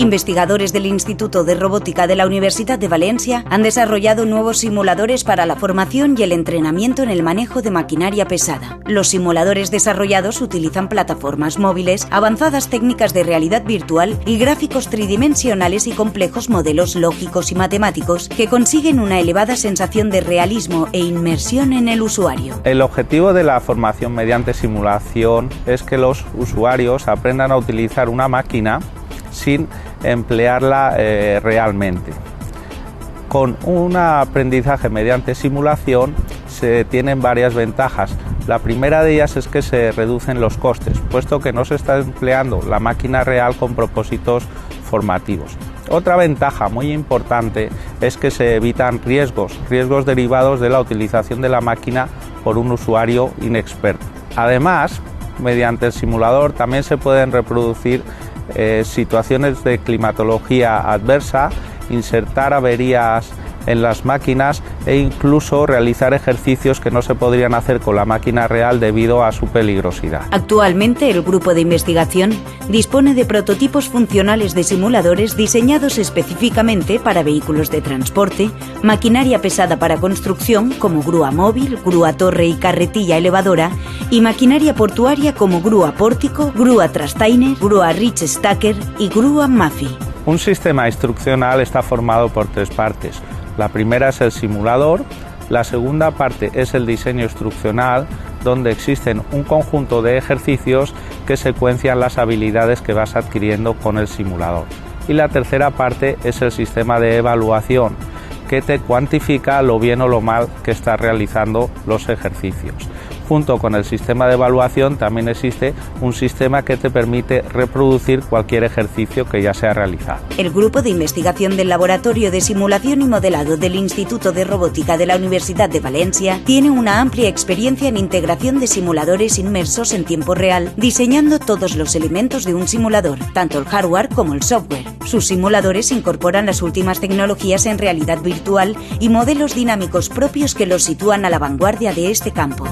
Investigadores del Instituto de Robótica de la Universidad de Valencia han desarrollado nuevos simuladores para la formación y el entrenamiento en el manejo de maquinaria pesada. Los simuladores desarrollados utilizan plataformas móviles, avanzadas técnicas de realidad virtual y gráficos tridimensionales y complejos modelos lógicos y matemáticos que consiguen una elevada sensación de realismo e inmersión en el usuario. El objetivo de la formación mediante simulación es que los usuarios aprendan a utilizar una máquina sin emplearla realmente. Con un aprendizaje mediante simulación se tienen varias ventajas. La primera de ellas es que se reducen los costes, puesto que no se está empleando la máquina real con propósitos formativos. Otra ventaja muy importante es que se evitan riesgos derivados de la utilización de la máquina por un usuario inexperto. Además, mediante el simulador también se pueden reproducir situaciones de climatología adversa, insertar averías en las máquinas e incluso realizar ejercicios que no se podrían hacer con la máquina real debido a su peligrosidad. Actualmente, el grupo de investigación dispone de prototipos funcionales de simuladores diseñados específicamente para vehículos de transporte, maquinaria pesada para construcción como grúa móvil, grúa torre y carretilla elevadora, y maquinaria portuaria como grúa pórtico, grúa trastainer, grúa reach stacker y grúa Maffi. Un sistema instruccional está formado por tres partes. La primera es el simulador, la segunda parte es el diseño instruccional, donde existen un conjunto de ejercicios que secuencian las habilidades que vas adquiriendo con el simulador. Y la tercera parte es el sistema de evaluación, que te cuantifica lo bien o lo mal que estás realizando los ejercicios. Junto con el sistema de evaluación también existe un sistema que te permite reproducir cualquier ejercicio que ya se ha realizado. El grupo de investigación del Laboratorio de Simulación y Modelado del Instituto de Robótica de la Universidad de Valencia tiene una amplia experiencia en integración de simuladores inmersos en tiempo real, diseñando todos los elementos de un simulador, tanto el hardware como el software. Sus simuladores incorporan las últimas tecnologías en realidad virtual y modelos dinámicos propios que los sitúan a la vanguardia de este campo.